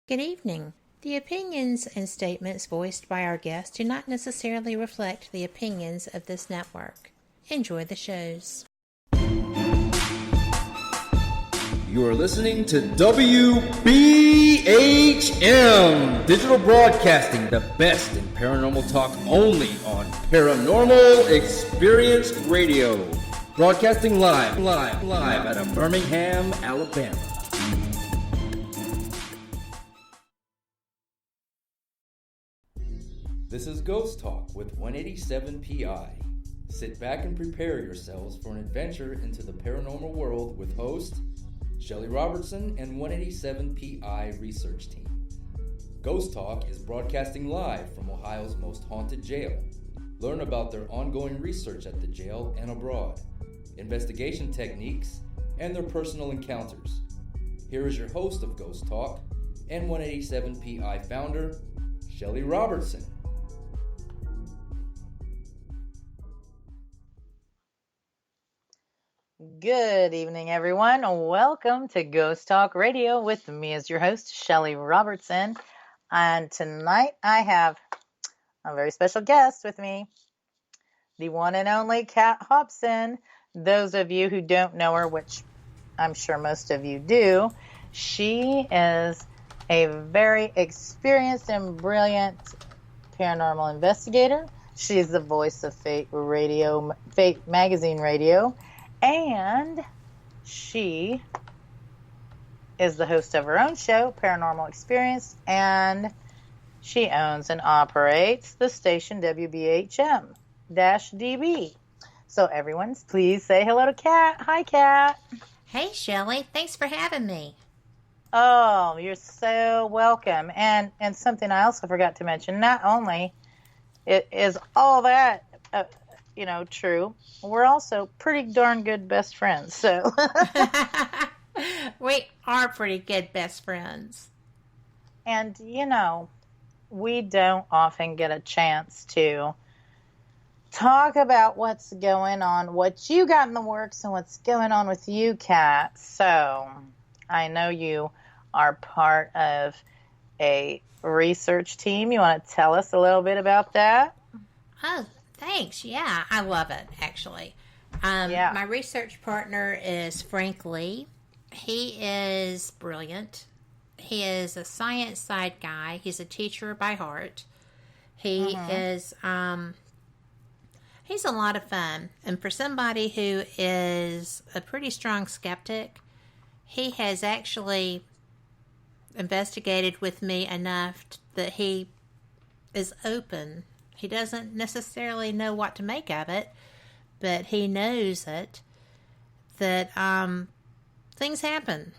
Good evening. The opinions and statements voiced by our guests do not necessarily reflect the opinions of this network. Enjoy the shows. You are listening to WBHM Digital Broadcasting, the best in paranormal talk only on Paranormal Experienced Radio. Broadcasting live out of Birmingham, Alabama. This is Ghost Talk with 187 PI. Sit back and prepare yourselves for an adventure into the paranormal world with host Shelly Robertson and 187 PI research team. Ghost Talk is broadcasting live from Ohio's most haunted jail. Learn about their ongoing research at the jail and abroad, investigation techniques, and their personal encounters. Here is your host of Ghost Talk and 187 PI founder, Shelly Robertson. Good evening, everyone. Welcome to Ghost Talk Radio with me as your host, Shelly Robertson. And tonight I have a very special guest with me, the one and only Kat Hobson. Those of you who don't know her, which I'm sure most of you do, she is a very experienced and brilliant paranormal investigator. She's the voice of Fate Magazine Radio. And she is the host of her own show, Paranormal Experienced, and she owns and operates the station WBHM-DB. So everyone, please say hello to Kat. Hi, Kat. Hey, Shelly. Thanks for having me. Oh, you're so welcome. And something I also forgot to mention, not only is all that true, we're also pretty darn good best friends. So we are pretty good best friends. And, we don't often get a chance to talk about what's going on, what you got in the works, and what's going on with you, Kat. So I know you are part of a research team. You want to tell us a little bit about that? Oh, thanks. Yeah, I love it, actually. My research partner is Frank Lee. He is brilliant. He is a science side guy. He's a teacher by heart. He is, he's a lot of fun. And for somebody who is a pretty strong skeptic, he has actually investigated with me enough that he is open. He doesn't necessarily know what to make of it, but he knows that things happen,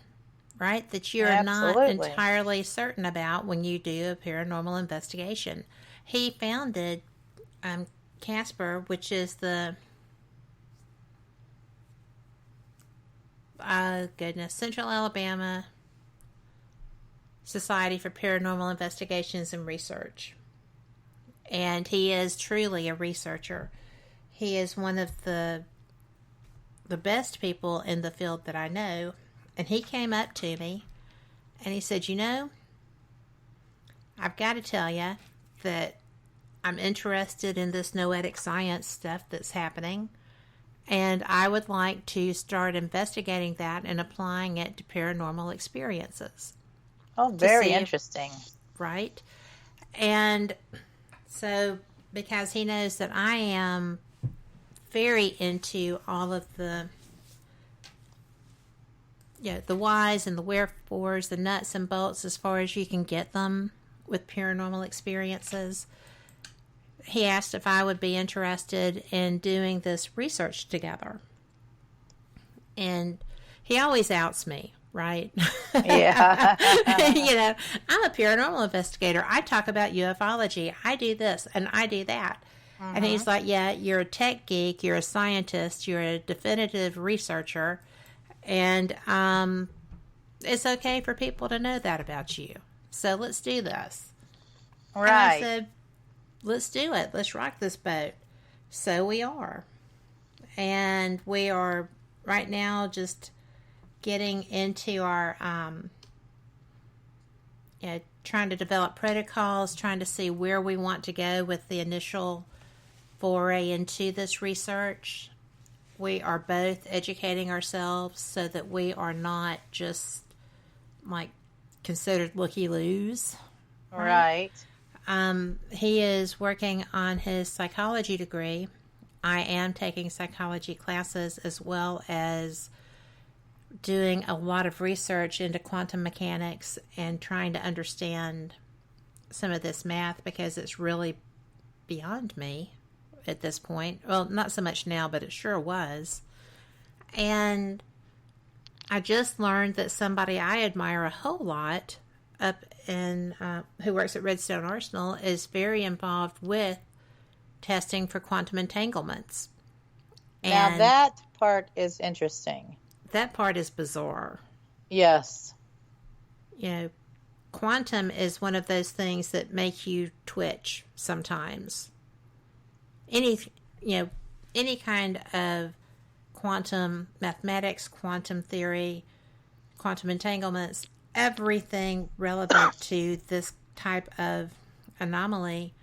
right? That you're not entirely certain about when you do a paranormal investigation. He founded Casper, which is the Central Alabama Society for Paranormal Investigations and Research. And he is truly a researcher. He is one of the best people in the field that I know. And he came up to me and he said, I've got to tell you that I'm interested in this noetic science stuff that's happening. And I would like to start investigating that and applying it to paranormal experiences. Oh, very interesting. Right? And so, because he knows that I am very into all of the whys and the wherefores, the nuts and bolts as far as you can get them with paranormal experiences, he asked if I would be interested in doing this research together. And he always outs me, right? Yeah. I'm a paranormal investigator. I talk about ufology. I do this and I do that. And he's like, yeah, you're a tech geek, you're a scientist, you're a definitive researcher, and it's okay for people to know that about you. So let's do this. Right. And I said, let's do it. Let's rock this boat. So we are. And we are right now just getting into our trying to develop protocols, trying to see where we want to go with the initial foray into this research. We are both educating ourselves so that we are not just like considered looky-loos. Right. He is working on his psychology degree. I am taking psychology classes as well as doing a lot of research into quantum mechanics and trying to understand some of this math because it's really beyond me at this point. Well, not so much now, but it sure was. And I just learned that somebody I admire a whole lot up in who works at Redstone Arsenal is very involved with testing for quantum entanglements. And now that part is interesting. That part is bizarre. Yes. Quantum is one of those things that make you twitch sometimes. Any kind of quantum mathematics, quantum theory, quantum entanglements, everything relevant to this type of anomaly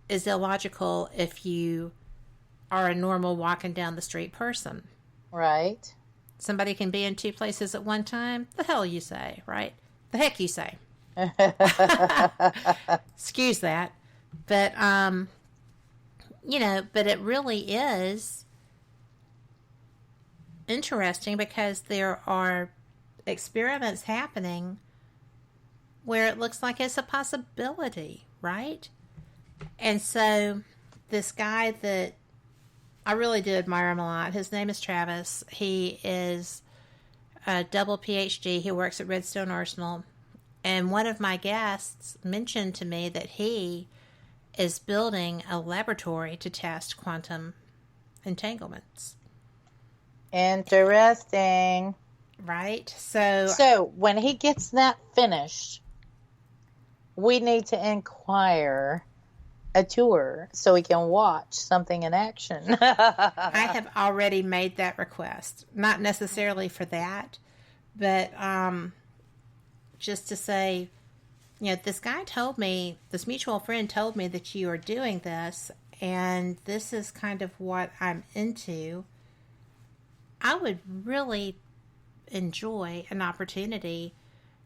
is illogical if you are a normal walking down the street person. Right. Somebody can be in two places at one time. The hell you say, right? The heck you say. Excuse that. But, but it really is interesting because there are experiments happening where it looks like it's a possibility, right? And so this guy that I really do admire him a lot. His name is Travis. He is a double PhD. He works at Redstone Arsenal. And one of my guests mentioned to me that he is building a laboratory to test quantum entanglements. Interesting. Right? So when he gets that finished, we need to inquire a tour so we can watch something in action. I have already made that request. Not necessarily for that, but just to say, this guy told me, this mutual friend told me that you are doing this, and this is kind of what I'm into. I would really enjoy an opportunity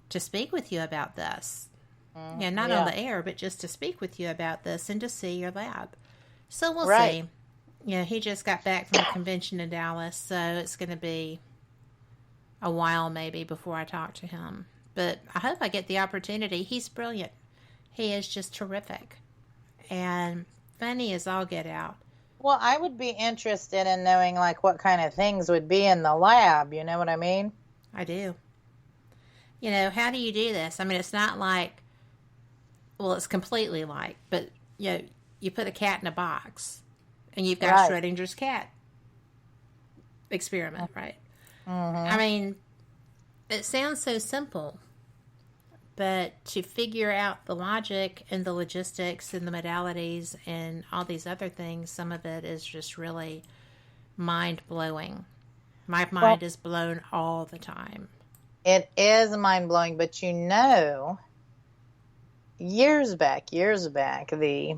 to speak with you about this. Not on the air, but just to speak with you about this and to see your lab. So we'll see. He just got back from a convention in Dallas, so it's going to be a while maybe before I talk to him. But I hope I get the opportunity. He's brilliant. He is just terrific. And funny as all get out. Well, I would be interested in knowing, what kind of things would be in the lab. You know what I mean? I do. How do you do this? I mean, it's not like, well, it's completely like, but, you put a cat in a box and you've got Schrodinger's cat experiment, right? Mm-hmm. I mean, it sounds so simple, but to figure out the logic and the logistics and the modalities and all these other things, some of it is just really mind-blowing. My mind is blown all the time. It is mind-blowing, but years back, the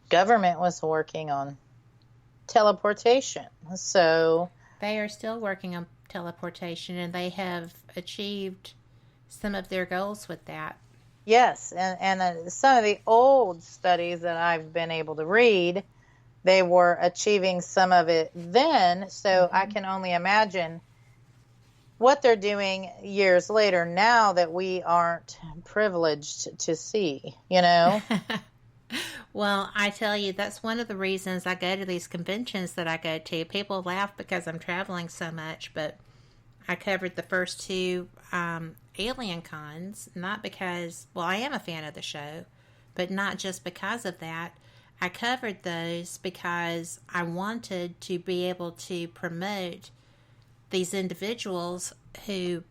government was working on teleportation. So they are still working on teleportation, and they have achieved some of their goals with that. Yes, and some of the old studies that I've been able to read, they were achieving some of it then, so I can only imagine what they're doing years later now that we aren't privileged to see, Well, I tell you, that's one of the reasons I go to these conventions that I go to. People laugh because I'm traveling so much, but I covered the first two alien cons, not because, well, I am a fan of the show, but not just because of that. I covered those because I wanted to be able to promote these individuals who,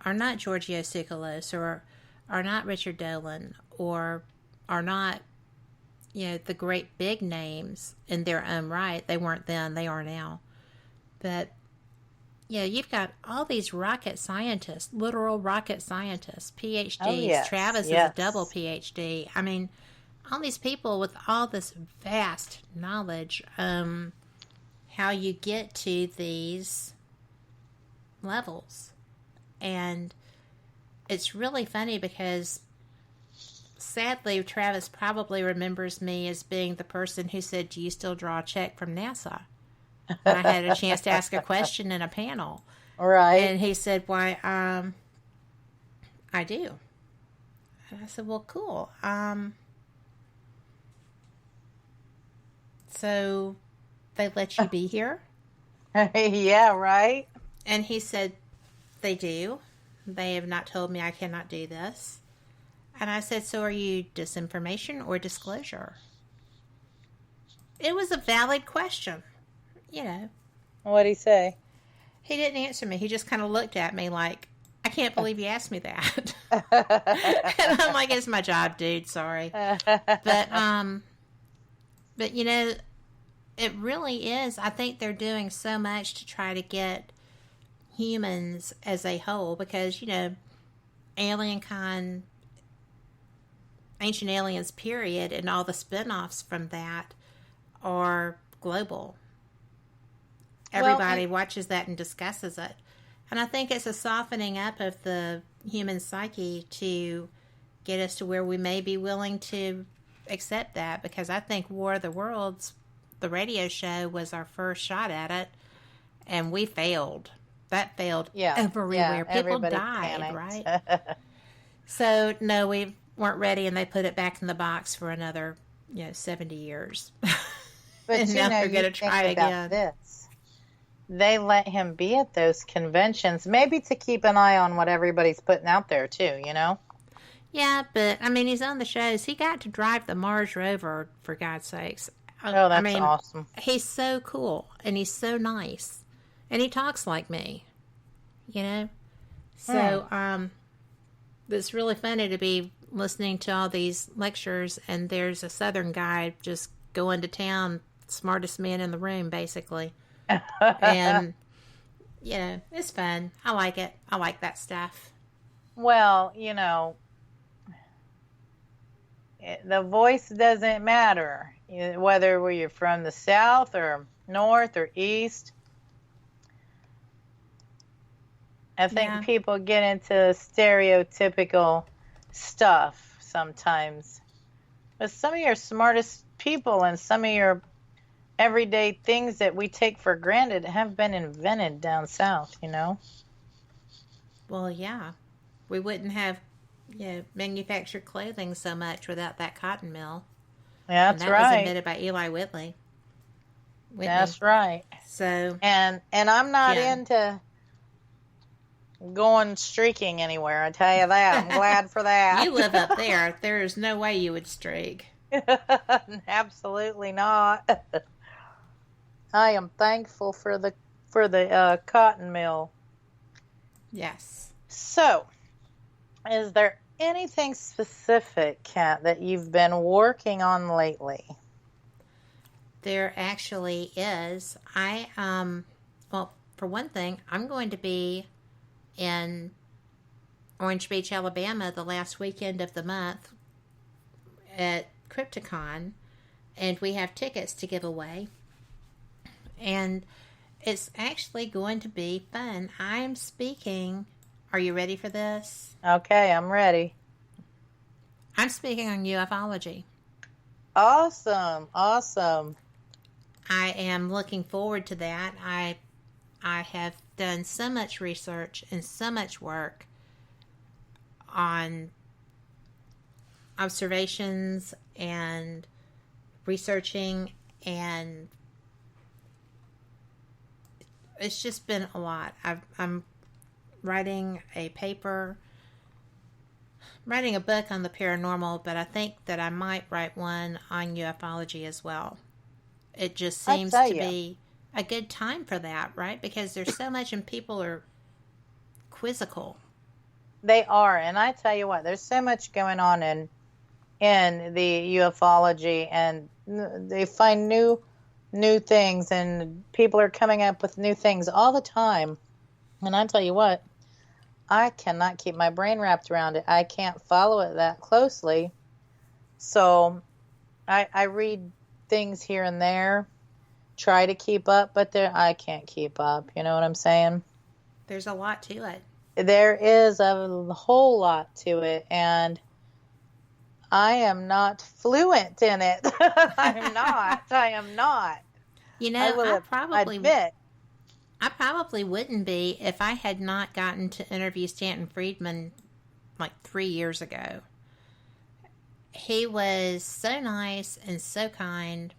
are not Giorgio Tsoukalos or are not Richard Dolan or are not, the great big names in their own right. They weren't then, they are now. But, you've got all these rocket scientists, literal rocket scientists, PhDs. Oh, yes. Travis is a double PhD. I mean, all these people with all this vast knowledge, how you get to these levels. And it's really funny because sadly, Travis probably remembers me as being the person who said, "Do you still draw a check from NASA?" And I had a chance to ask a question in a panel. Right. And he said, "Why, I do." And I said, "Well, cool. So they let you be here?" Yeah, right. And he said, "They do. They have not told me I cannot do this." And I said, "So are you disinformation or disclosure?" It was a valid question, you know. What'd he say? He didn't answer me. He just kind of looked at me like, "I can't believe you asked me that." And I'm like, "It's my job, dude. Sorry." But you know, it really is. I think they're doing so much to try to get humans as a whole because, you know, AlienCon, Ancient Aliens period, and all the spin-offs from that are global. Everybody watches that and discusses it. And I think it's a softening up of the human psyche to get us to where we may be willing to accept that, because I think War of the Worlds, the radio show, was our first shot at it, and we failed. That failed everywhere. People died, panicked. Right? So, no, we weren't ready, and they put it back in the box for another, 70 years. But and now they're going to try again. This. They let him be at those conventions, maybe to keep an eye on what everybody's putting out there, too, you know? Yeah, but, I mean, he's on the shows. He got to drive the Mars rover, for God's sakes. Oh, that's awesome. He's so cool, and he's so nice. And he talks like me, you know? So, it's really funny to be listening to all these lectures, and there's a Southern guy just going to town, smartest man in the room, basically. And, it's fun. I like it. I like that stuff. Well, the voice doesn't matter, whether you're from the South or North or East. I think people get into stereotypical stuff sometimes. But some of your smartest people and some of your everyday things that we take for granted have been invented down south, you know? Well, yeah. We wouldn't have manufactured clothing so much without that cotton mill. Yeah, that's and that right. was invented by Eli Whitney. That's right. So, and I'm not into going streaking anywhere, I tell you that. I'm glad for that. You live up there. There is no way you would streak. Absolutely not. I am thankful for the cotton mill. Yes. So, is there anything specific, Kat, that you've been working on lately? There actually is. Well, for one thing, I'm going to be in Orange Beach, Alabama, the last weekend of the month at Crypticon, and we have tickets to give away. And it's actually going to be fun. I'm speaking. Are you ready for this? Okay, I'm ready. I'm speaking on ufology. Awesome. Awesome. I am looking forward to that. I have done so much research and so much work on observations and researching, and it's just been a lot. I'm writing a paper, writing a book on the paranormal, but I think that I might write one on ufology as well. It just seems to be a good time for that, right? Because there's so much, and people are quizzical. They are, and I tell you what, there's so much going on in the ufology, and they find new things, and people are coming up with new things all the time. And I tell you what, I cannot keep my brain wrapped around it. I can't follow it that closely. So I read things here and there, try to keep up, but I can't keep up. You know what I'm saying? There's a lot to it. There is a whole lot to it, and I am not fluent in it. I am not. You know, I will admit. I probably wouldn't be if I had not gotten to interview Stanton Friedman like 3 years ago. He was so nice and so kind.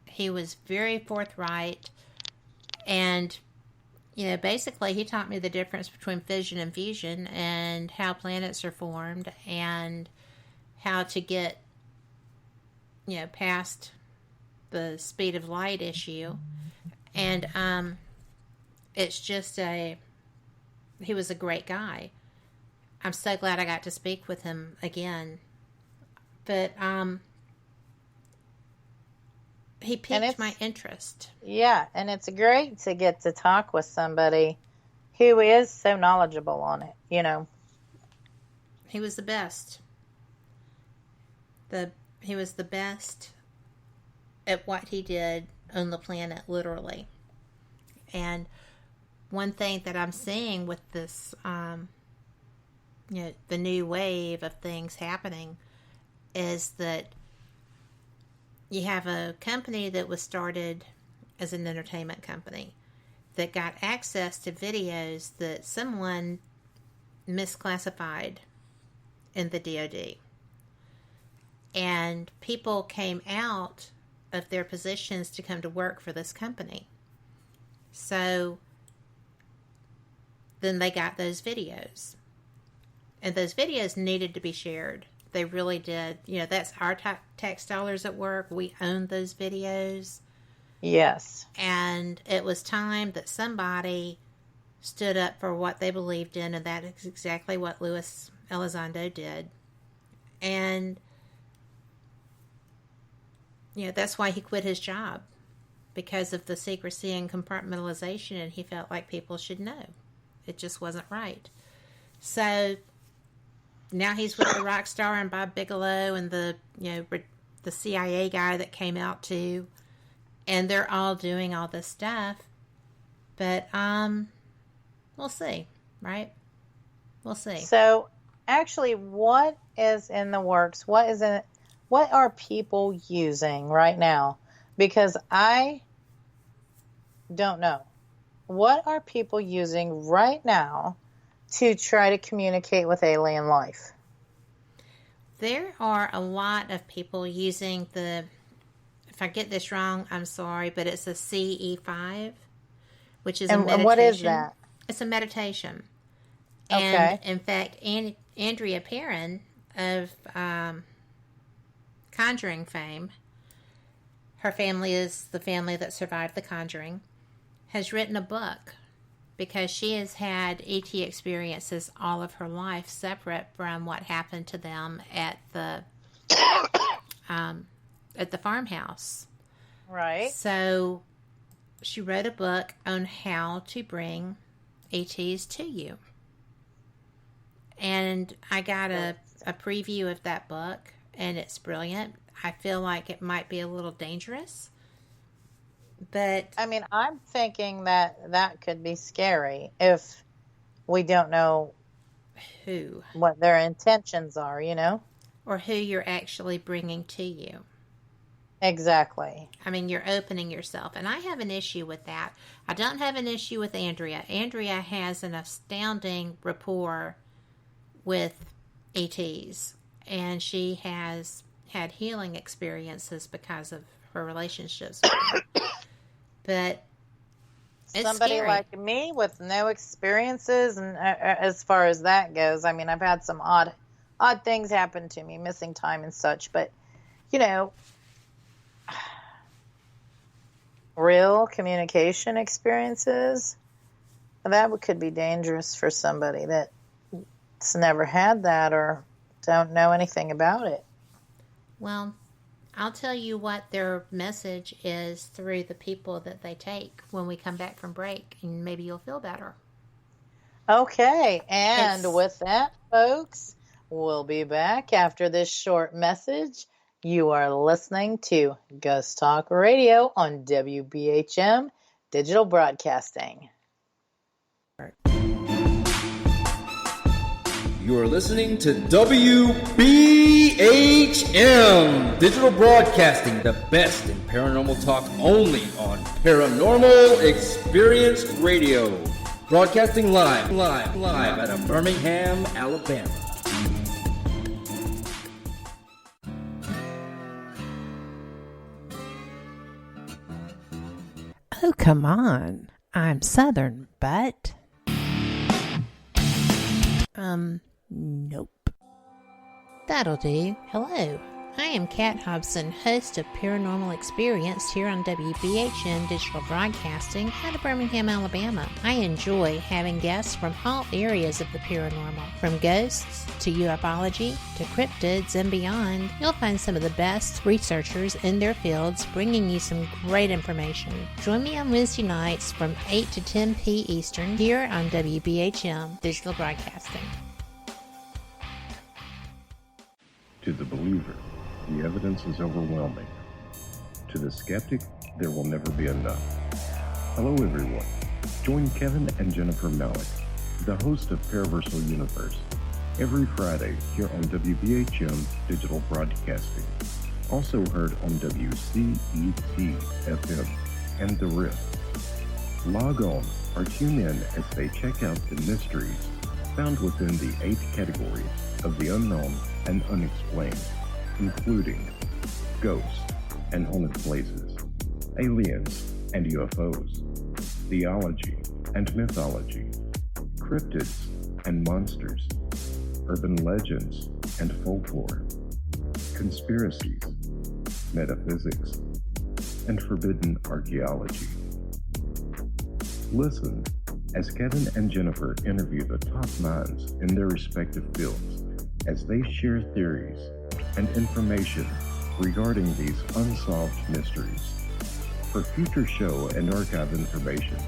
He was very forthright. And, you know, basically he taught me the difference between fission and fusion and how planets are formed and how to get, you know, past the speed of light issue. And it's just he was a great guy. I'm so glad I got to speak with him again. But he piqued my interest. Yeah, and it's great to get to talk with somebody who is so knowledgeable on it, you know. He was the best. He was the best at what he did on the planet, literally. And one thing that I'm seeing with this, you know, the new wave of things happening is that you have a company that was started as an entertainment company that got access to videos that someone misclassified in the DoD. And people came out of their positions to come to work for this company. So then they got those videos. And those videos needed to be shared. They really did. You know, that's our tax dollars at work. We own those videos. Yes. And it was time that somebody stood up for what they believed in, and that is exactly what Louis Elizondo did. And, you know, that's why he quit his job, because of the secrecy and compartmentalization, and he felt like people should know. It just wasn't right. So now he's with the rock star and Bob Bigelow and the CIA guy that came out too, and they're all doing all this stuff. But we'll see, right? We'll see. So actually, what is in the works? What are people using right now? Because I don't know. What are people using right now to try to communicate with alien life? There are a lot of people using if I get this wrong, I'm sorry, but it's a CE5, which is a meditation. And what is that? It's a meditation. Okay. And in fact, Andrea Perrin of Conjuring fame, her family is the family that survived The Conjuring, has written a book because she has had ET experiences all of her life, separate from what happened to them at the farmhouse. Right. So she wrote a book on how to bring ETs to you. And I got a preview of that book, and it's brilliant. I feel like it might be a little dangerous, but I mean, I'm thinking that could be scary if we don't know what their intentions are, you know? Or who you're actually bringing to you. Exactly. I mean, you're opening yourself. And I have an issue with that. I don't have an issue with Andrea. Andrea has an astounding rapport with ETs. And she has had healing experiences because of her relationships with them. But it's somebody scary. Like me with no experiences, and as far as that goes, I mean, I've had some odd things happen to me, missing time and such, but you know, real communication experiences, that could be dangerous for somebody that's never had that or don't know anything about it. Well, I'll tell you what their message is through the people that they take when we come back from break, and maybe you'll feel better. Okay, and with that, folks, we'll be back after this short message. You are listening to Ghost Talk Radio on WBHM Digital Broadcasting. You are listening to WBHM Digital Broadcasting, the best in paranormal talk, only on Paranormal Experienced Radio. Broadcasting live out of Birmingham, Alabama. Oh, come on. I'm Southern, but... Nope. That'll do. Hello. I am Kat Hobson, host of Paranormal Experienced here on WBHM Digital Broadcasting out of Birmingham, Alabama. I enjoy having guests from all areas of the paranormal, from ghosts to ufology to cryptids and beyond. You'll find some of the best researchers in their fields bringing you some great information. Join me on Wednesday nights from 8 to 10 p. Eastern here on WBHM Digital Broadcasting. To the believer, the evidence is overwhelming. To the skeptic, there will never be enough. Hello everyone. Join Kevin and Jennifer Malik, the host of Paraversal Universe, every Friday here on WBHM Digital Broadcasting. Also heard on WCET FM and The Rift. Log on or tune in as they check out the mysteries found within the 8 categories of the unknown and unexplained, including ghosts and haunted places, aliens and UFOs, theology and mythology, cryptids and monsters, urban legends and folklore, conspiracies, metaphysics, and forbidden archaeology. Listen as Kevin and Jennifer interview the top minds in their respective fields as they share theories and information regarding these unsolved mysteries. For future show and archive information,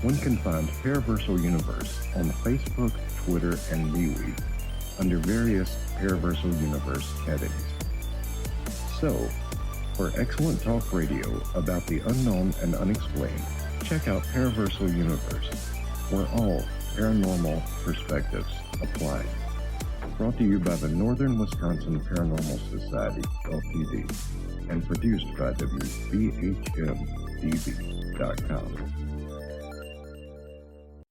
one can find Paraversal Universe on Facebook, Twitter, and MeWe under various Paraversal Universe headings. So, for excellent talk radio about the unknown and unexplained, check out Paraversal Universe, where all paranormal perspectives apply. Brought to you by the Northern Wisconsin Paranormal Society, Ltd., and produced by WBHM-DB.com.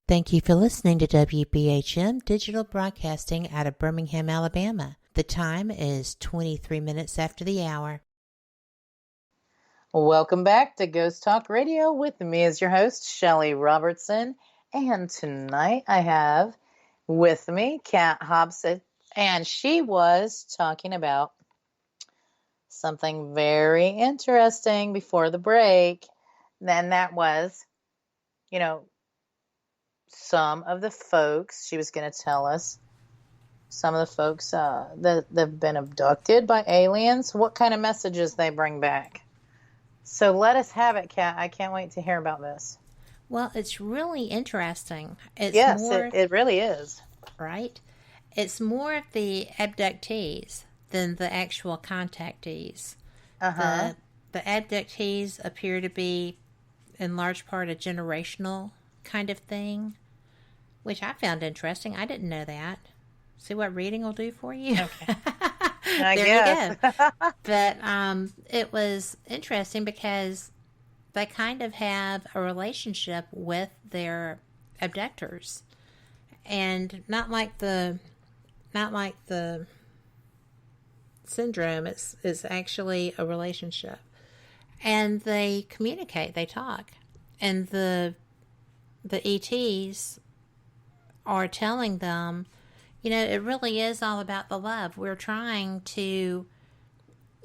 Thank you for listening to WBHM Digital Broadcasting out of Birmingham, Alabama. The time is 23 minutes after the hour. Welcome back to Ghost Talk Radio with me as your host, Shelly Robertson. And tonight I have with me Kat Hobson, and she was talking about something very interesting before the break. And that was, some of the folks, she was going to tell us, some of the folks that have been abducted by aliens, what kind of messages they bring back. So let us have it, Kat. I can't wait to hear about this. Well, it's really interesting. Yes, it really is. Right? It's more of the abductees than the actual contactees. Uh-huh. The abductees appear to be, in large part, a generational kind of thing, which I found interesting. I didn't know that. See what reading will do for you? Okay. There you go. But it was interesting because they kind of have a relationship with their abductors, and not like the syndrome. It's actually a relationship, and they communicate. They talk, and the ETs are telling them, it really is all about the love. We're trying to,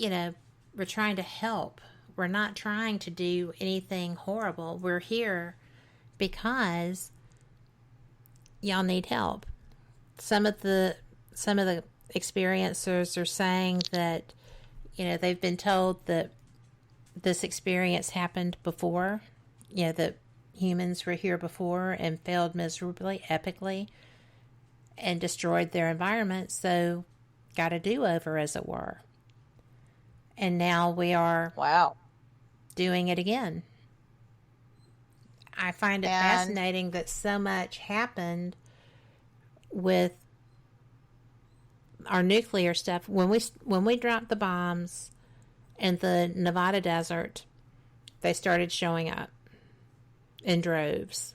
we're trying to help. We're not trying to do anything horrible. We're here because y'all need help. Some of the experiencers are saying that, they've been told that this experience happened before, that humans were here before and failed miserably, epically, and destroyed their environment, so got a do-over, as it were. And now we are doing it again. I find it fascinating that so much happened with our nuclear stuff. When we dropped the bombs in the Nevada desert, they started showing up in droves.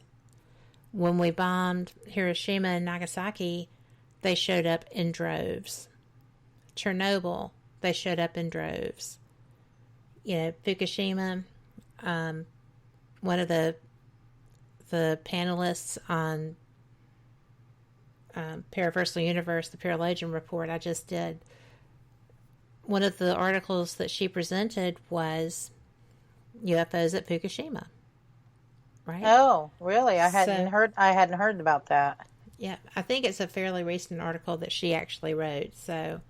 When we bombed Hiroshima and Nagasaki, they showed up in droves. Chernobyl, they showed up in droves. Fukushima, one of the panelists on Paraversal Universe, the Paralogian report I just did, one of the articles that she presented was UFOs at Fukushima. Right? Oh, really? I hadn't heard about that. Yeah, I think it's a fairly recent article that she actually wrote. So,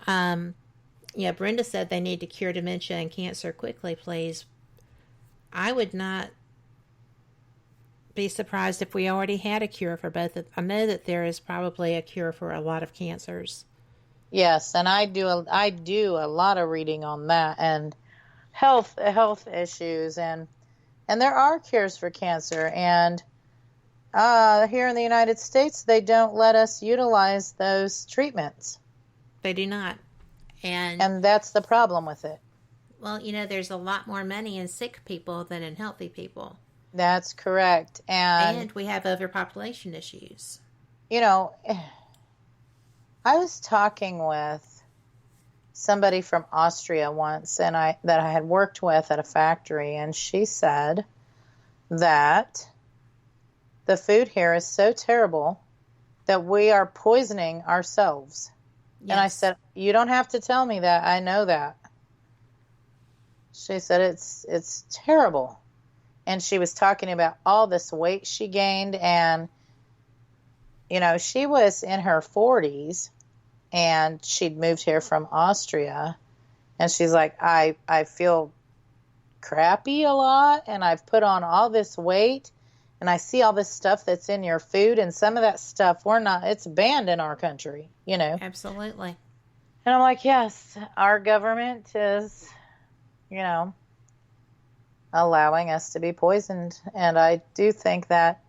Brenda said they need to cure dementia and cancer quickly, please. I would not be surprised if we already had a cure for both. I know that there is probably a cure for a lot of cancers. Yes, and I do a lot of reading on that and health issues, and there are cures for cancer, and here in the United States they don't let us utilize those treatments. They do not, and that's the problem with it. Well, there's a lot more money in sick people than in healthy people. That's correct, and we have overpopulation issues. I was talking with somebody from Austria once, that I had worked with at a factory, and she said that the food here is so terrible that we are poisoning ourselves. Yes. And I said, you don't have to tell me that. I know that. She said it's terrible. And she was talking about all this weight she gained, and she was in her 40s. And she'd moved here from Austria. And she's like, I feel crappy a lot. And I've put on all this weight. And I see all this stuff that's in your food. And some of that stuff, it's banned in our country, Absolutely. And I'm like, yes, our government is, allowing us to be poisoned. And I do think that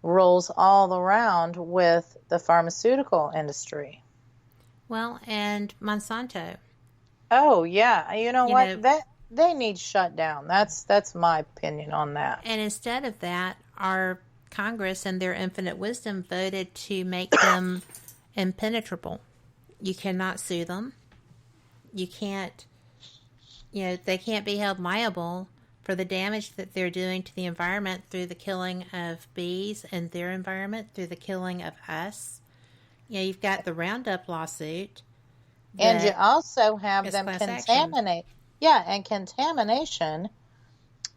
rolls all around with the pharmaceutical industry. Well, and Monsanto. Oh, yeah. You know what? That they need shut down. That's my opinion on that. And instead of that, our Congress and their infinite wisdom voted to make them impenetrable. You cannot sue them. You can't, they can't be held liable for the damage that they're doing to the environment through the killing of bees and their environment, through the killing of us. You've got the Roundup lawsuit. And you also have them contaminate. Yeah, and contamination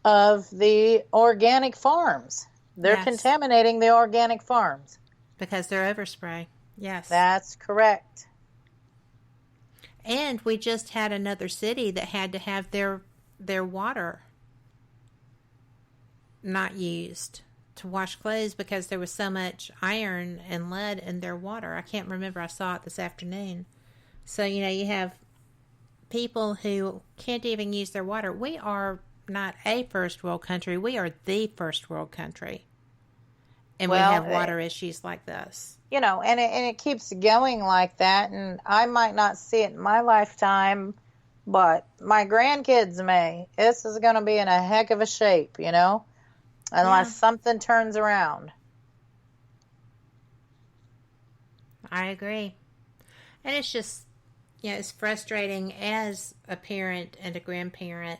of the organic farms. They're contaminating the organic farms. Because they're overspray. Yes. That's correct. And we just had another city that had to have their water not used to wash clothes because there was so much iron and lead in their water. I can't remember. I saw it this afternoon. So, you have people who can't even use their water. We are not a first world country. We are the first world country. And we have water issues like this. And it keeps going like that. And I might not see it in my lifetime, but my grandkids may. This is going to be in a heck of a shape, unless something turns around. I agree. And it's just, it's frustrating as a parent and a grandparent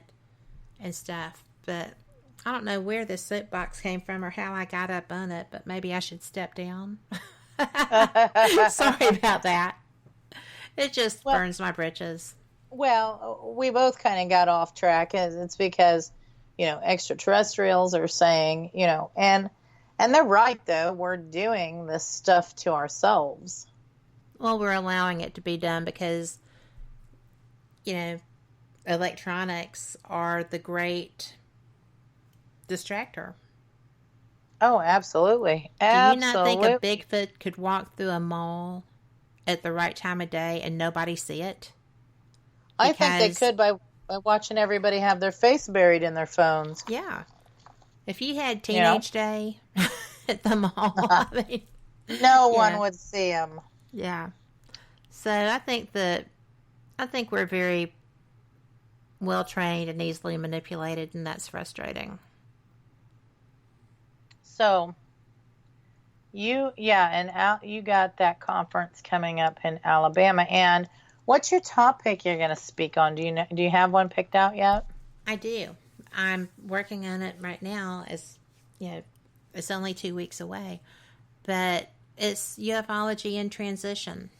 and stuff. But I don't know where this soapbox came from or how I got up on it, but maybe I should step down. Sorry about that. It just burns my britches. Well, we both kind of got off track. It's because extraterrestrials are saying, and they're right, though. We're doing this stuff to ourselves. Well, we're allowing it to be done because, electronics are the great distractor. Oh, absolutely. Do you not think a Absolutely. Bigfoot could walk through a mall at the right time of day and nobody see it? I think they Because, could by watching everybody have their face buried in their phones. yeah, if you had You know, teenage day at the mall, I mean, no one yeah, would see them. yeah. So I think we're very well trained and easily manipulated, and that's frustrating. So you got that conference coming up in Alabama, and what's your topic you're going to speak on? Do you have one picked out yet? I do. I'm working on it right now. It's only 2 weeks away, but it's ufology in transition,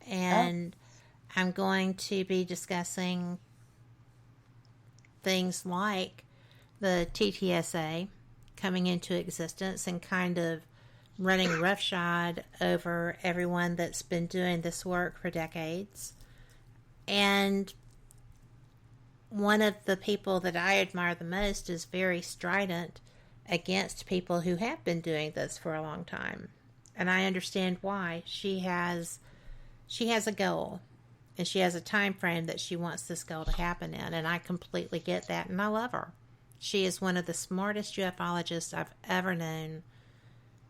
Oh, and I'm going to be discussing things like the TTSA coming into existence and kind of running roughshod over everyone that's been doing this work for decades. And one of the people that I admire the most is very strident against people who have been doing this for a long time. And I understand why. She has a goal, and she has a time frame that she wants this goal to happen in, and I completely get that, and I love her. She is one of the smartest ufologists I've ever known.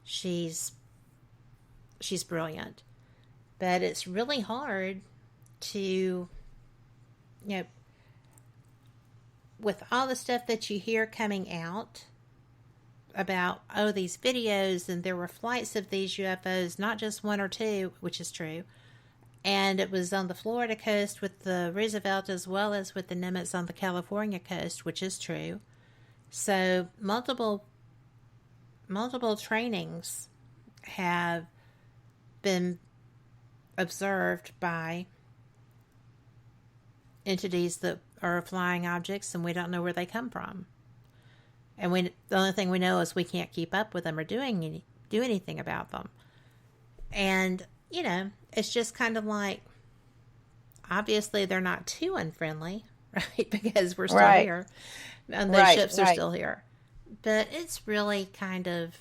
She's brilliant. But it's really hard to, with all the stuff that you hear coming out about, these videos, and there were flights of these UFOs, not just one or two, which is true. And it was on the Florida coast with the Roosevelt as well as with the Nimitz on the California coast, which is true. So multiple trainings have been observed by entities that are flying objects, and we don't know where they come from. And the only thing we know is we can't keep up with them or do anything about them. And it's just kind of like, obviously they're not too unfriendly, right? Because we're still right, here, and those ships are still here. But it's really kind of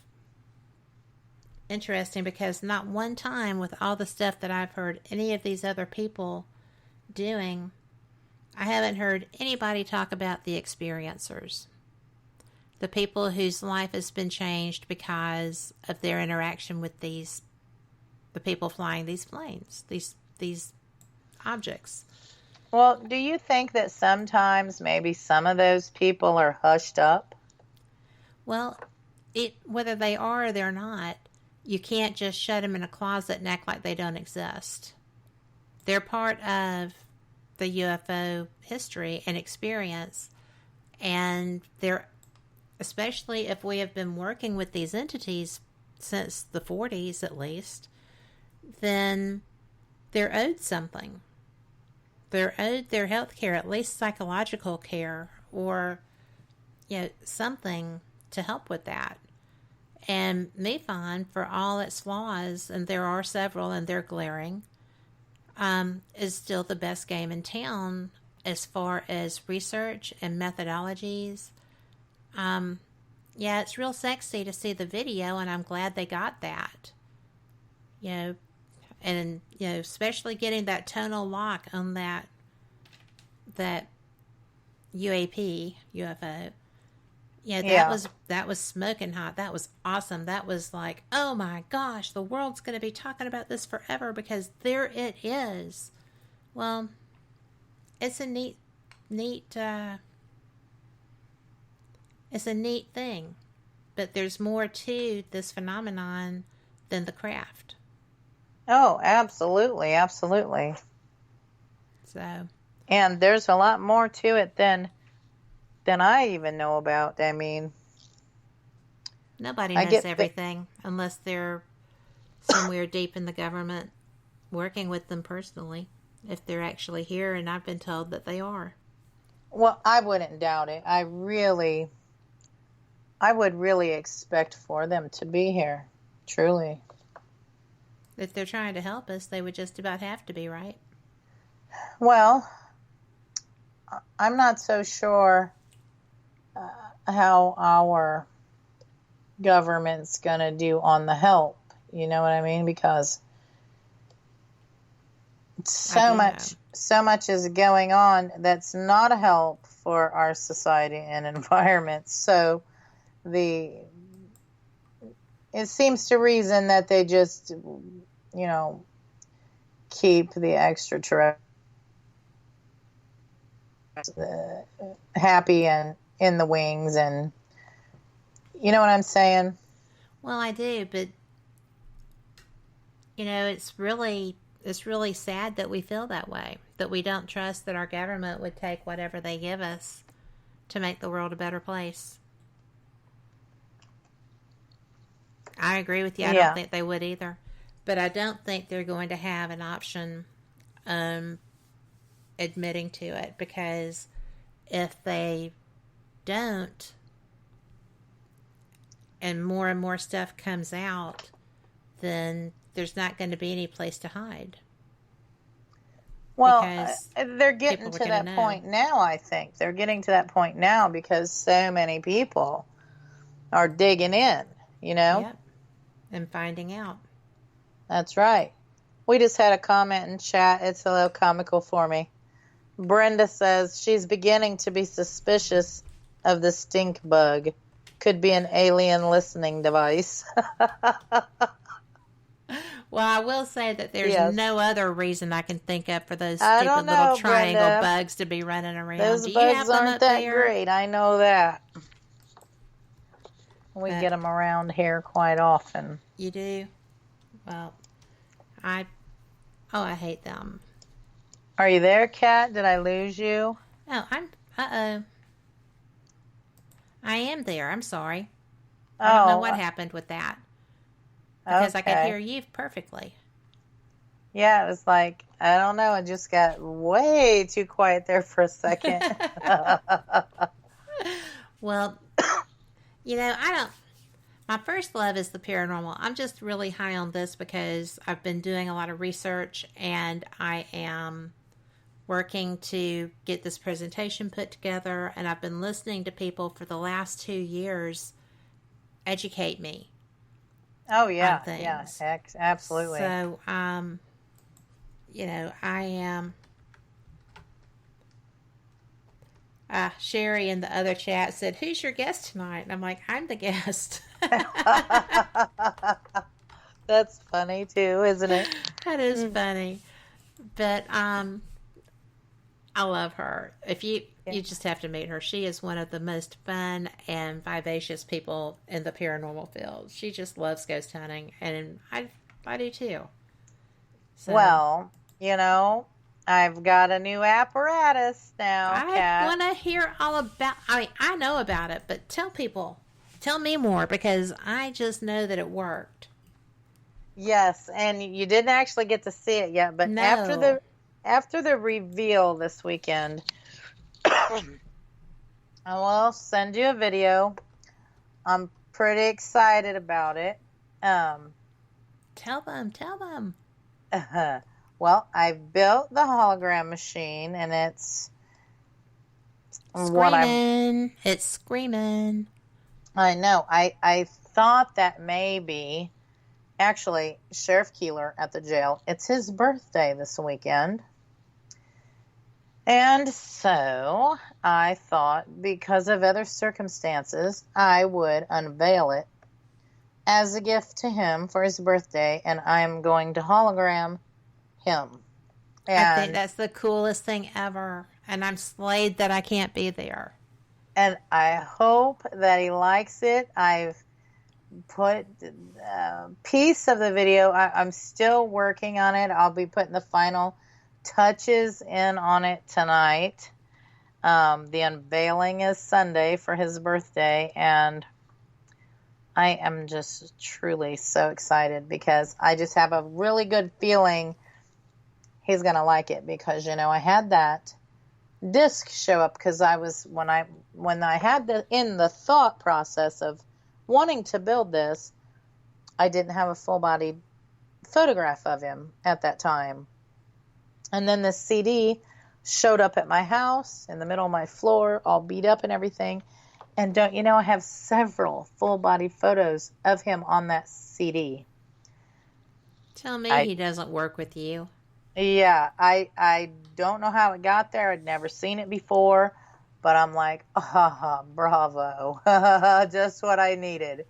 interesting because not one time with all the stuff that I've heard any of these other people doing, I haven't heard anybody talk about the experiencers. The people whose life has been changed because of their interaction with the people flying these planes, these objects. Well, do you think that sometimes maybe some of those people are hushed up? Well, whether they are or they're not, you can't just shut them in a closet and act like they don't exist. They're part of the UFO history and experience, and they're, especially if we have been working with these entities since the 40s at least, then they're owed something. They're owed their health care, at least psychological care, or something to help with that. And MUFON, for all its flaws, and there are several and they're glaring, is still the best game in town as far as research and methodologies. It's real sexy to see the video, and I'm glad they got that. And especially getting that tonal lock on that UFO. That was smoking hot. That was awesome. That was like, oh my gosh, the world's going to be talking about this forever because there it is. Well, it's a neat it's a neat thing, but there's more to this phenomenon than the craft. Oh, absolutely, absolutely. So, and there's a lot more to it than I even know about. I mean, nobody knows everything unless they're somewhere deep in the government working with them personally, if they're actually here, and I've been told that they are. Well, I wouldn't doubt it. I would really expect for them to be here, truly. If they're trying to help us, they would just about have to be, right? Well, I'm not so sure how our government's going to do on the help. You know what I mean? Because so much is going on that's not a help for our society and environment. So it seems to reason that they just, keep the extraterrestrials happy and in the wings, and you know what I'm saying? Well, I do, but it's really sad that we feel that way, that we don't trust that our government would take whatever they give us to make the world a better place. I agree with you. I don't think they would either. But I don't think they're going to have an option admitting to it, because if they don't and more stuff comes out, then there's not going to be any place to hide. Well, they're getting to that point now, I think. They're getting to that point now because so many people are digging in, Yep. And finding out. That's right. We just had a comment in chat. It's a little comical for me. Brenda says she's beginning to be suspicious of the stink bug. Could be an alien listening device. Well, I will say that there's no other reason I can think of for those stupid little triangle Brenda. bugs to be running around. Those Do you bugs have them aren't up that there? great. I know that. We get them around here quite often. You do? Well, I hate them. Are you there, Kat? Did I lose you? Oh, uh-oh. I am there. I'm sorry. Oh, I don't know what happened with that. Because I could okay. hear you perfectly. Yeah, it was like, I don't know. It just got way too quiet there for a second. Well, my first love is the paranormal. I'm just really high on this because I've been doing a lot of research, and I am working to get this presentation put together, and I've been listening to people for the last 2 years educate me. Oh, yeah. On things. Yeah, absolutely. So, I am... Sherry in the other chat said, "Who's your guest tonight?" And I'm like, "I'm the guest." That's funny too, isn't it? That is funny. But I love her. If you just have to meet her. She is one of the most fun and vivacious people in the paranormal field. She just loves ghost hunting, and I do too. So, well, I've got a new apparatus now, I want to hear all about. I know about it, but tell me more, because I just know that it worked. Yes, and you didn't actually get to see it yet, but No. after the reveal this weekend, I will send you a video. I'm pretty excited about it. Tell them. Well, I built the hologram machine, and it's Screaming. It's screaming. I know. I thought that maybe, actually, Sheriff Keeler at the jail, it's his birthday this weekend. And so I thought, because of other circumstances, I would unveil it as a gift to him for his birthday, and I'm going to hologram him. And I think that's the coolest thing ever, and I'm slayed that I can't be there. And I hope that he likes it. I've put a piece of the video. I'm still working on it. I'll be putting the final touches in on it tonight. The unveiling is Sunday for his birthday, and I am just truly so excited because I just have a really good feeling he's going to like it, because, I had that disc show up because I was, when I had in the thought process of wanting to build this, I didn't have a full-bodied photograph of him at that time. And then the CD showed up at my house in the middle of my floor, all beat up and everything. And don't you know, I have several full-body photos of him on that CD. Tell me he doesn't work with you. Yeah, I don't know how it got there. I'd never seen it before, but I'm like, bravo, just what I needed.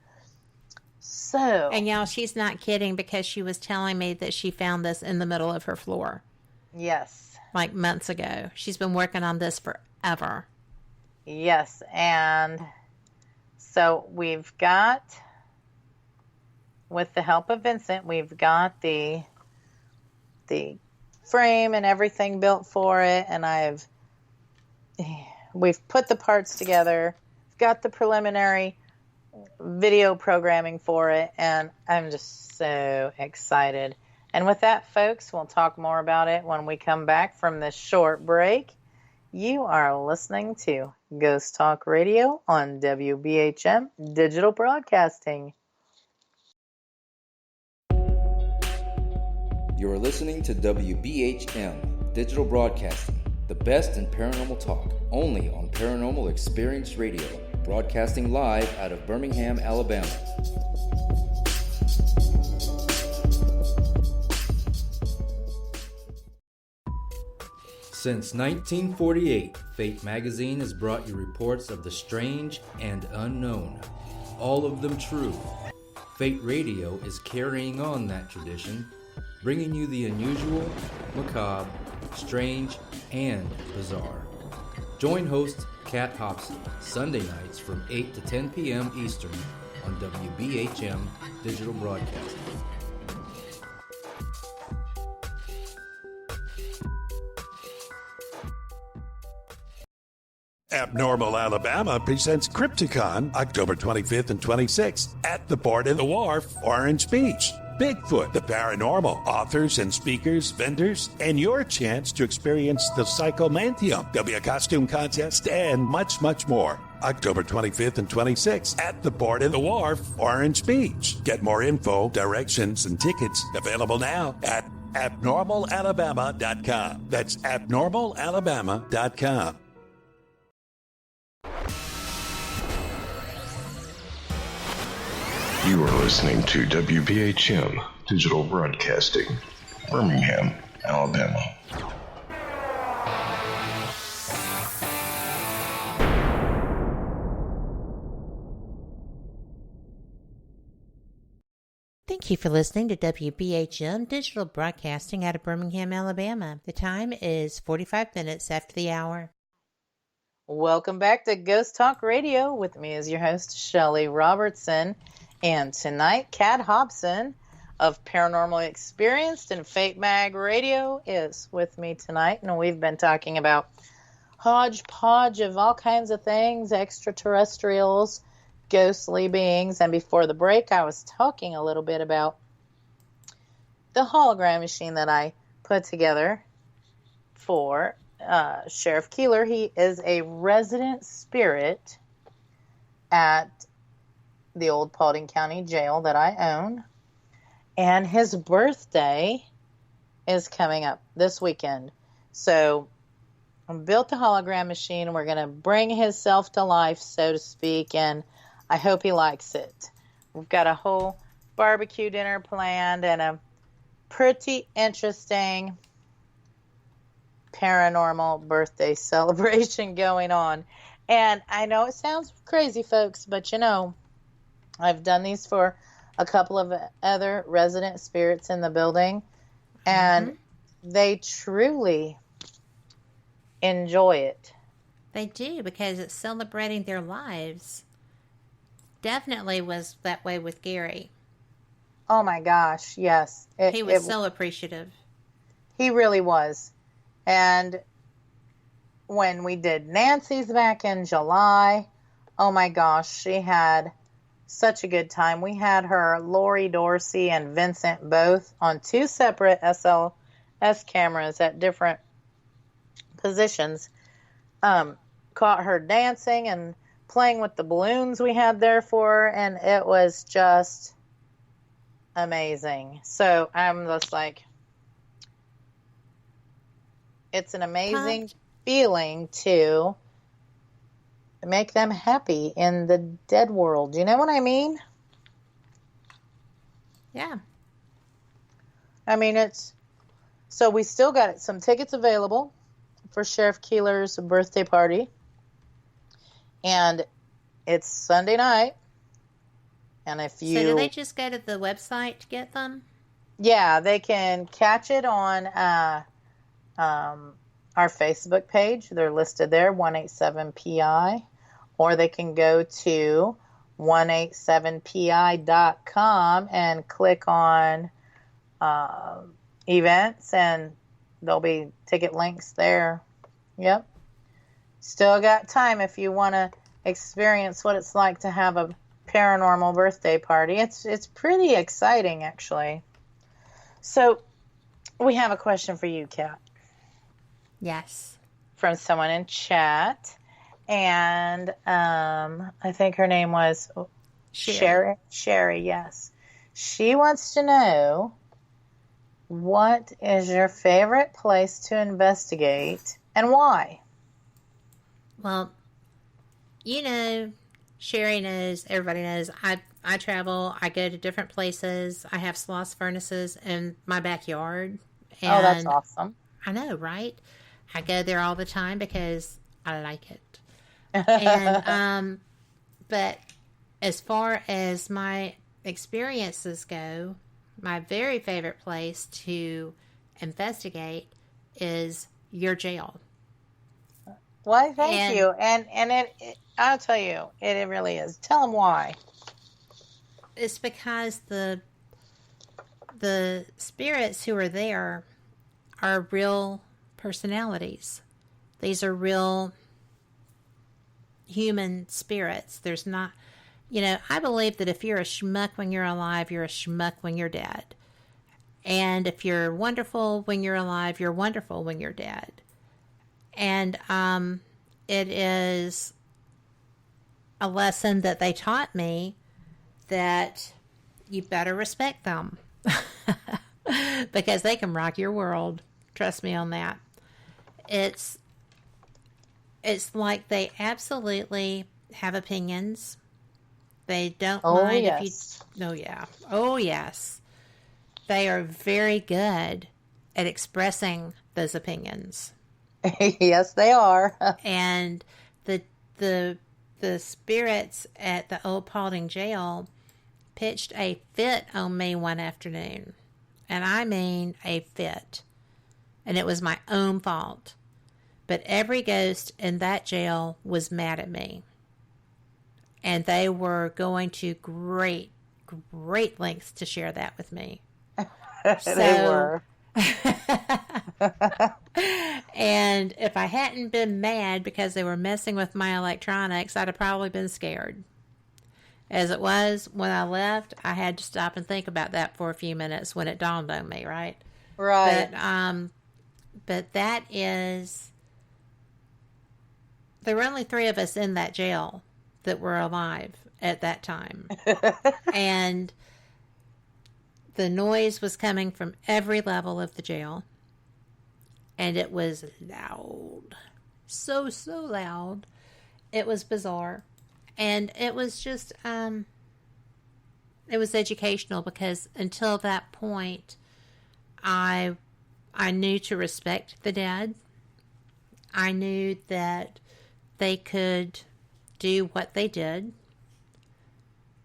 So, and y'all, she's not kidding, because she was telling me that she found this in the middle of her floor. Yes. Like months ago. She's been working on this forever. Yes, and so we've got, with the help of Vincent, we've got the frame and everything built for it, and we've put the parts together, got the preliminary video programming for it, and I'm just so excited. And with that, folks, we'll talk more about it when we come back from this short break. You are listening to Ghost Talk Radio on WBHM Digital Broadcasting. You are listening to WBHM Digital Broadcasting, the best in paranormal talk, only on Paranormal Experienced Radio, broadcasting live out of Birmingham, Alabama. Since 1948, Fate magazine has brought you reports of the strange and unknown, all of them true. Fate Radio is carrying on that tradition, bringing you the unusual, macabre, strange, and bizarre. Join host Kat Hobson Sunday nights from 8 to 10 p.m. Eastern on WBHM Digital Broadcasting. Abnormal Alabama presents Crypticon October 25th and 26th at the Board in the Wharf, Orange Beach. Bigfoot, the paranormal, authors and speakers, vendors, and your chance to experience the Psychomantheum. There'll be a costume contest and much, much more. October 25th and 26th at the Board in the Wharf, Orange Beach. Get more info, directions, and tickets available now at abnormalalabama.com. That's abnormalalabama.com. You are listening to WBHM Digital Broadcasting, Birmingham, Alabama. Thank you for listening to WBHM Digital Broadcasting out of Birmingham, Alabama. The time is 45 minutes after the hour. Welcome back to Ghost Talk Radio with me as your host, Shelly Robertson. And tonight, Kat Hobson of Paranormal Experienced and Fate Mag Radio is with me tonight. And we've been talking about hodgepodge of all kinds of things, extraterrestrials, ghostly beings. And before the break, I was talking a little bit about the hologram machine that I put together for Sheriff Keeler. He is a resident spirit at the old Paulding County Jail that I own, and his birthday is coming up this weekend. So I built the hologram machine, and we're going to bring his self to life, so to speak, and I hope he likes it. We've got a whole barbecue dinner planned and a pretty interesting paranormal birthday celebration going on. And I know it sounds crazy, folks, but you know, I've done these for a couple of other resident spirits in the building, and they truly enjoy it. They do, because it's celebrating their lives. Definitely was that way with Gary. Oh my gosh, yes. He was so appreciative. He really was. And when we did Nancy's back in July, oh my gosh, she had such a good time. We had her, Lori Dorsey and Vincent, both on two separate SLS cameras at different positions. Caught her dancing and playing with the balloons we had there for her, and it was just amazing. So I'm just like, it's an amazing feeling to make them happy in the dead world. You know what I mean? Yeah. I mean, so we still got some tickets available for Sheriff Keeler's birthday party. And it's Sunday night. And if you... So do they just go to the website to get them? Yeah, they can catch it on our Facebook page. They're listed there, 187PI. Or they can go to 187pi.com and click on events, and there'll be ticket links there. Yep. Still got time if you want to experience what it's like to have a paranormal birthday party. It's pretty exciting, actually. So we have a question for you, Kat. Yes. From someone in chat. And I think her name was Sherry. Sherry, yes. She wants to know, what is your favorite place to investigate and why? Well, Sherry knows, everybody knows, I travel, I go to different places. I have sloth furnaces in my backyard. And oh, that's awesome. I know, right? I go there all the time because I like it. And but as far as my experiences go, my very favorite place to investigate is your jail. Why, thank you. And I'll tell you, it really is. Tell them why. It's because the spirits who are there are real personalities. These are real human spirits. There's not, I believe that if you're a schmuck when you're alive, you're a schmuck when you're dead. And if you're wonderful when you're alive, you're wonderful when you're dead. And it is a lesson that they taught me that you better respect them because they can rock your world. Trust me on that. It's like they absolutely have opinions. They don't mind if you... Oh, yeah. Oh, yes. They are very good at expressing those opinions. Yes, they are. And the spirits at the old Paulding jail pitched a fit on me one afternoon. And I mean a fit. And it was my own fault. But every ghost in that jail was mad at me. And they were going to great lengths to share that with me. They were. And if I hadn't been mad because they were messing with my electronics, I'd have probably been scared. As it was, when I left, I had to stop and think about that for a few minutes when it dawned on me, right? Right. But that is... There were only 3 of us in that jail that were alive at that time. And the noise was coming from every level of the jail. And it was loud. So loud. It was bizarre. And it was just, it was educational because until that point, I knew to respect the dead. I knew that they could do what they did.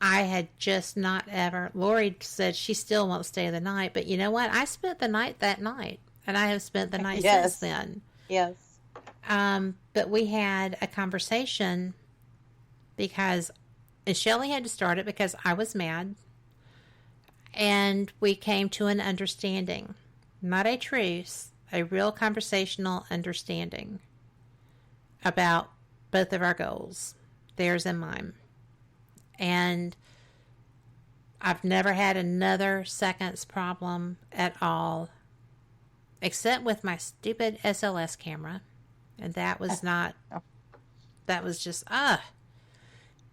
I had just not ever... Lori said she still won't stay the night, but you know what? I spent the night that night, and I have spent the night since then. Yes. But we had a conversation because Shelly had to start it because I was mad, and we came to an understanding. Not a truce, a real conversational understanding about both of our goals, theirs and mine. And I've never had another seconds problem at all, except with my stupid SLS camera. And that was not, that was just, but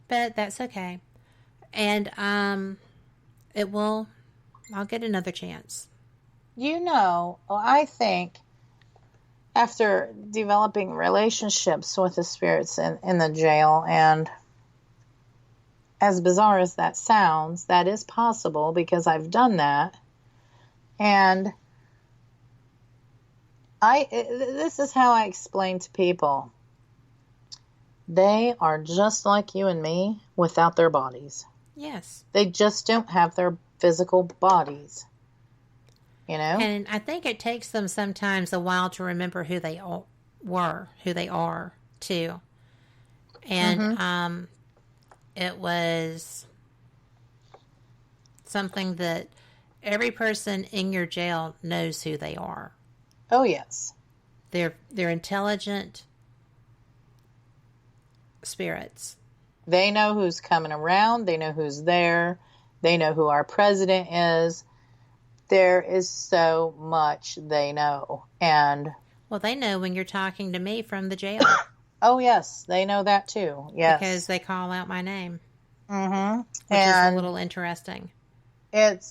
that's okay. And, I'll get another chance. I think after developing relationships with the spirits in the jail, and as bizarre as that sounds, that is possible because I've done that. And this is how I explain to people. They are just like you and me without their bodies. Yes. They just don't have their physical bodies. You know? And I think it takes them sometimes a while to remember who they are, too. And it was something that every person in your jail knows who they are. Oh, yes. They're intelligent spirits. They know who's coming around. They know who's there. They know who our president is. There is so much they know. And well, they know when you're talking to me from the jail. Oh, yes. They know that too. Yes. Because they call out my name. Mm-hmm. Which is a little interesting. It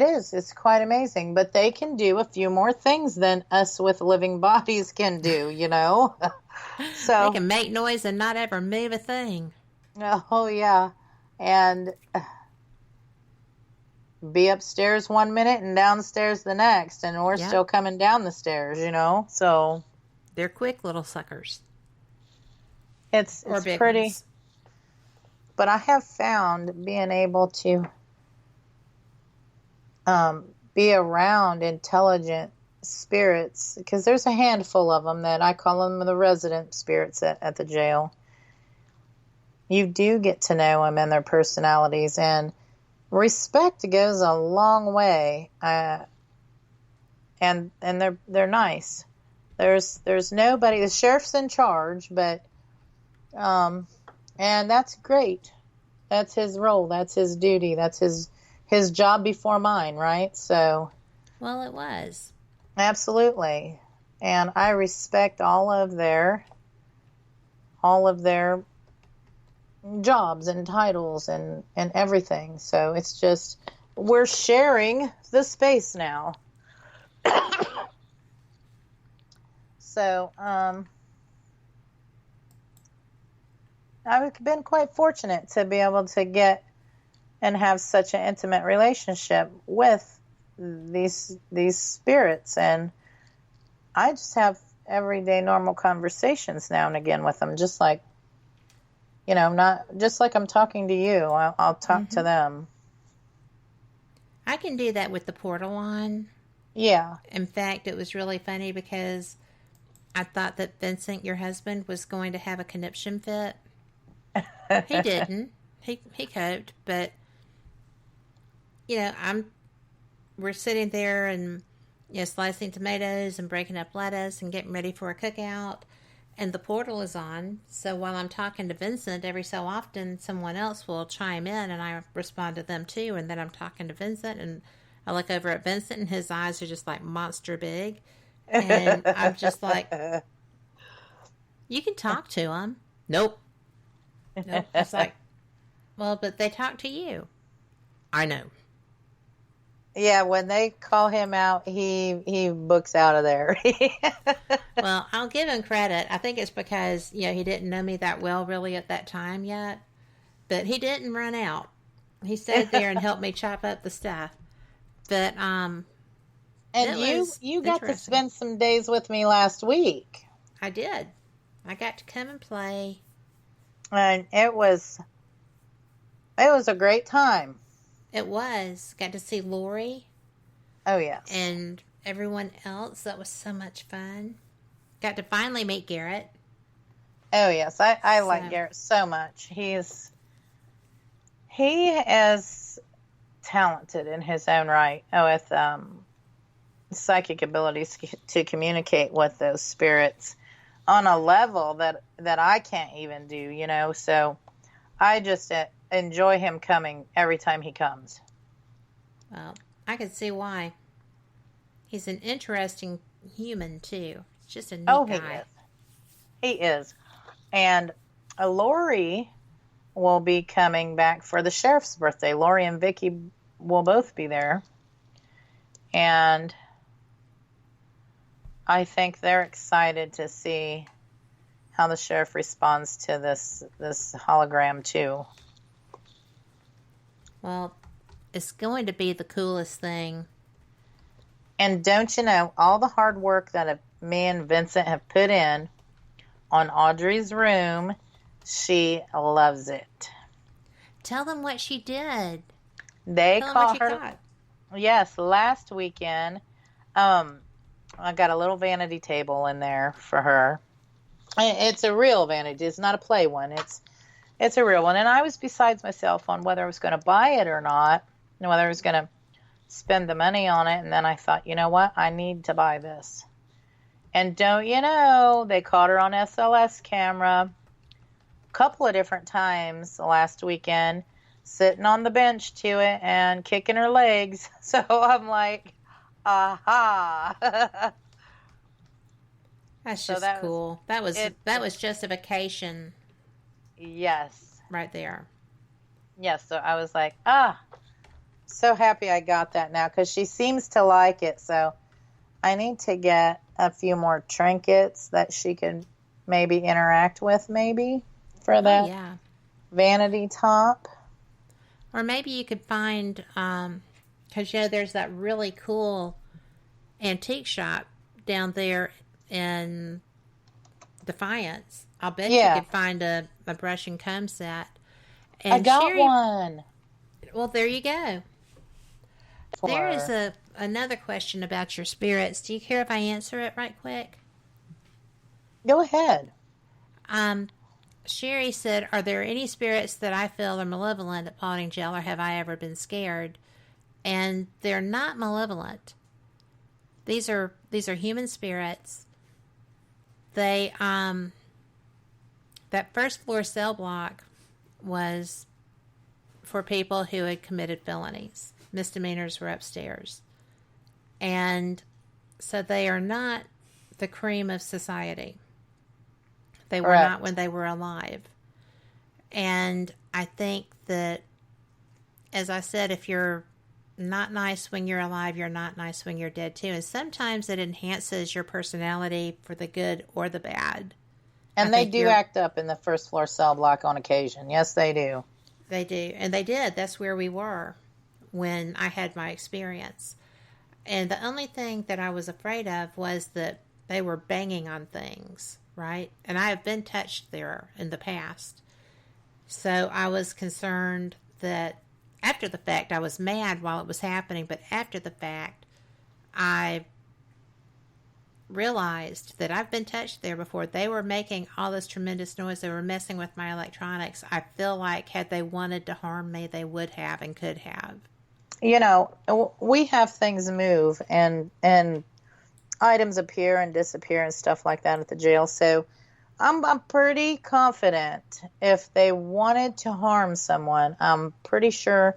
is. It's quite amazing. But they can do a few more things than us with living bodies can do, you know? So they can make noise and not ever move a thing. Oh, yeah. And be upstairs one minute and downstairs the next. And we're still coming down the stairs, you know? So they're quick little suckers. It's pretty. Ones. But I have found being able to be around intelligent spirits, because there's a handful of them that I call them the resident spirits at the jail. You do get to know them and their personalities, and respect goes a long way. And they're nice. There's nobody. The sheriff's in charge, but and that's great. That's his role. That's his duty. That's his job before mine, right? So, well, it was. Absolutely. And I respect all of their jobs and titles and everything. So it's just, we're sharing the space now. So, I've been quite fortunate to be able to get and have such an intimate relationship with these spirits, and I just have everyday normal conversations now and again with them, just like, you know, not just like I'm talking to you. I'll talk to them. I can do that with the portal on. Yeah. In fact, it was really funny because I thought that Vincent, your husband, was going to have a conniption fit. He didn't. He coped, but you know, we're sitting there and, you know, slicing tomatoes and breaking up lettuce and getting ready for a cookout, and the portal is on. So while I'm talking to Vincent, every so often someone else will chime in and I respond to them too, and then I'm talking to Vincent and I look over at Vincent and his eyes are just like monster big, and I'm just like, you can talk to him. Nope. It's like, well, but they talk to you. I know. Yeah, when they call him out, he books out of there. Well, I'll give him credit. I think it's because, you know, he didn't know me that well really at that time yet. But he didn't run out. He stayed there and helped me chop up the stuff. But and you got to spend some days with me last week. I did. I got to come and play. And it was a great time. It was. Got to see Lori. Oh, yes. And everyone else. That was so much fun. Got to finally meet Garrett. Oh, yes. I like Garrett so much. He is talented in his own right with psychic abilities to communicate with those spirits on a level that I can't even do, you know. So I just enjoy him coming every time he comes. Well, I can see why. He's an interesting human, too. He's just a neat guy. He is. And Lori will be coming back for the sheriff's birthday. Lori and Vicky will both be there. And I think they're excited to see how the sheriff responds to this hologram too. Well, it's going to be the coolest thing. And don't you know, all the hard work that me and Vincent have put in on Audrey's room, she loves it. Tell them what she did. They Tell them call what you her. got. Yes, last weekend, I got a little vanity table in there for her. It's a real vanity. It's not a play one. It's a real one. And I was besides myself on whether I was going to buy it or not, and whether I was going to spend the money on it. And then I thought, you know what? I need to buy this. And don't you know, they caught her on SLS camera a couple of different times last weekend, sitting on the bench to it and kicking her legs. So I'm like, aha. That's So just that cool. That was justification Yes. right there. Yes. So I was like, so happy I got that now because she seems to like it. So I need to get a few more trinkets that she can maybe interact with maybe for that yeah. vanity top. Or maybe you could find, because there's that really cool antique shop down there in Defiance. I'll bet you could find a brush and comb set. And I got Sherry, one. well, there you go. There is another question about your spirits. Do you care if I answer it right quick? Go ahead. Sherry said, are there any spirits that I feel are malevolent at Potting Jail, or have I ever been scared? And they're not malevolent. These are human spirits. They, that first floor cell block was for people who had committed felonies. Misdemeanors were upstairs. And so they are not the cream of society. They were not when they were alive. And I think that, as I said, if you're not nice when you're alive, you're not nice when you're dead too. And sometimes it enhances your personality for the good or the bad. And they do act up in the first floor cell block on occasion. Yes, they do. They do. And they did. That's where we were when I had my experience. And the only thing that I was afraid of was that they were banging on things, right? And I have been touched there in the past. So I was concerned that after the fact, I was mad while it was happening, but after the fact, I realized that I've been touched there before. They were making all this tremendous noise. They were messing with my electronics. I feel like had they wanted to harm me, they would have and could have. We have things move and items appear and disappear and stuff like that at the jail. So I'm pretty confident if they wanted to harm someone, I'm pretty sure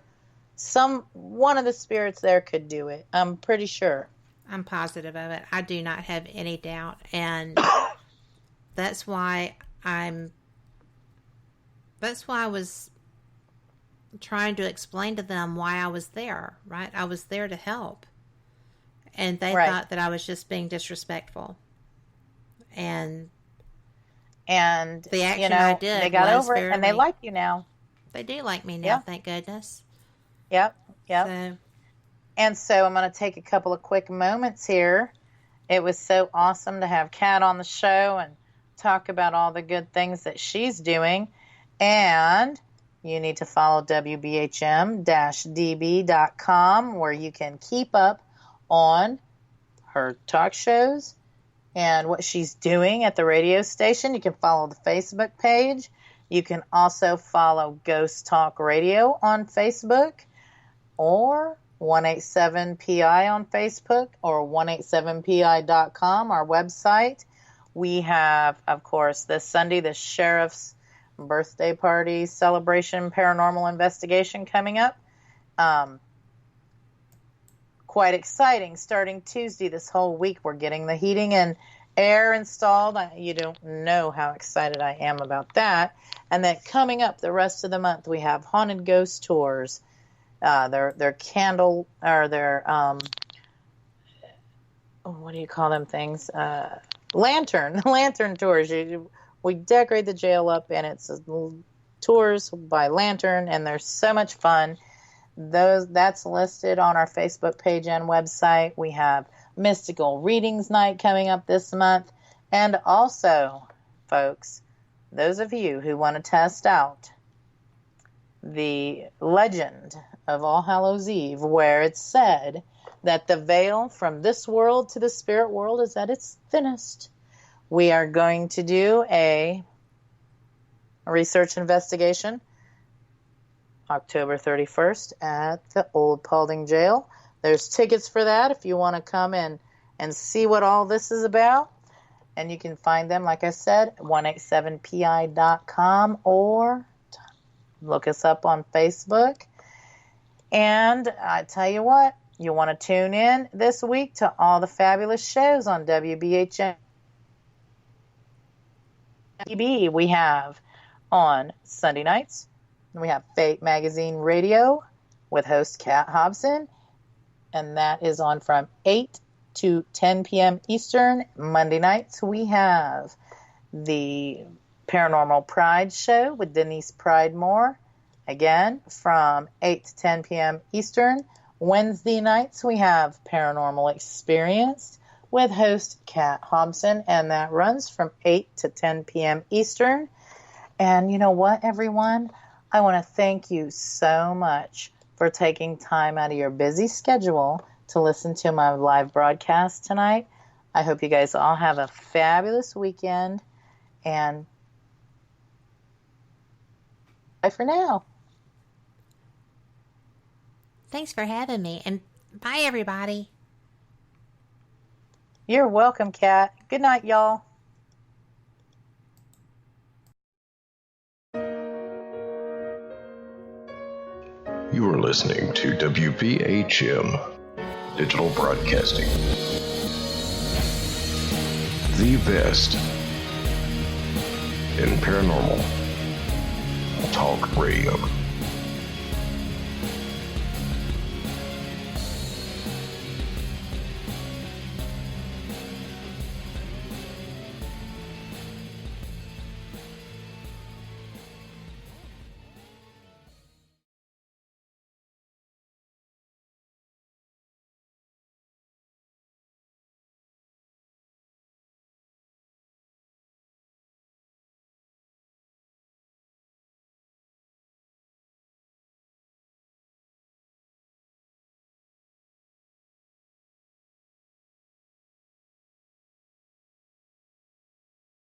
one of the spirits there could do it. I'm pretty sure. I'm positive of it. I do not have any doubt. And that's why I was trying to explain to them why I was there, right? I was there to help. And they thought that I was just being disrespectful. And the action I did, they got over it, and they like you now. They do like me now, thank goodness. Yep. So, and so I'm going to take a couple of quick moments here. It was so awesome to have Kat on the show and talk about all the good things that she's doing. And you need to follow WBHM-DB.com, where you can keep up on her talk shows and what she's doing at the radio station. You can follow the Facebook page. You can also follow Ghost Talk Radio on Facebook, or 187PI on Facebook, or 187PI.com, our website. We have, of course, this Sunday, the sheriff's birthday party celebration paranormal investigation coming up. Quite exciting. Starting Tuesday this whole week, we're getting the heating and air installed. You don't know how excited I am about that. And then coming up the rest of the month, we have haunted ghost tours. Their candle, or their, what do you call them things? Lantern tours. We decorate the jail up, and it's tours by lantern, and they're so much fun. That's listed on our Facebook page and website. We have Mystical Readings Night coming up this month. And also, folks, those of you who want to test out the legend of All Hallows Eve, where it's said that the veil from this world to the spirit world is at its thinnest, we are going to do a research investigation October 31st at the Old Paulding Jail. There's tickets for that if you want to come in and see what all this is about. And you can find them, like I said, 187pi.com, or look us up on Facebook. And I tell you what, you'll want to tune in this week to all the fabulous shows on WBHM-DB. We have on Sunday nights, we have Fate Magazine Radio with host Kat Hobson, and that is on from 8 to 10 p.m. Eastern. Monday nights, we have the Paranormal Pride Show with Denise Pridemore, again from 8 to 10 p.m. Eastern. Wednesday nights, we have Paranormal Experienced with host Kat Hobson, and that runs from 8 to 10 p.m. Eastern. And you know what, everyone? I want to thank you so much for taking time out of your busy schedule to listen to my live broadcast tonight. I hope you guys all have a fabulous weekend, and bye for now. Thanks for having me, and bye, everybody. You're welcome, Kat. Good night, y'all. You are listening to WBHM Digital Broadcasting. The best in paranormal talk radio.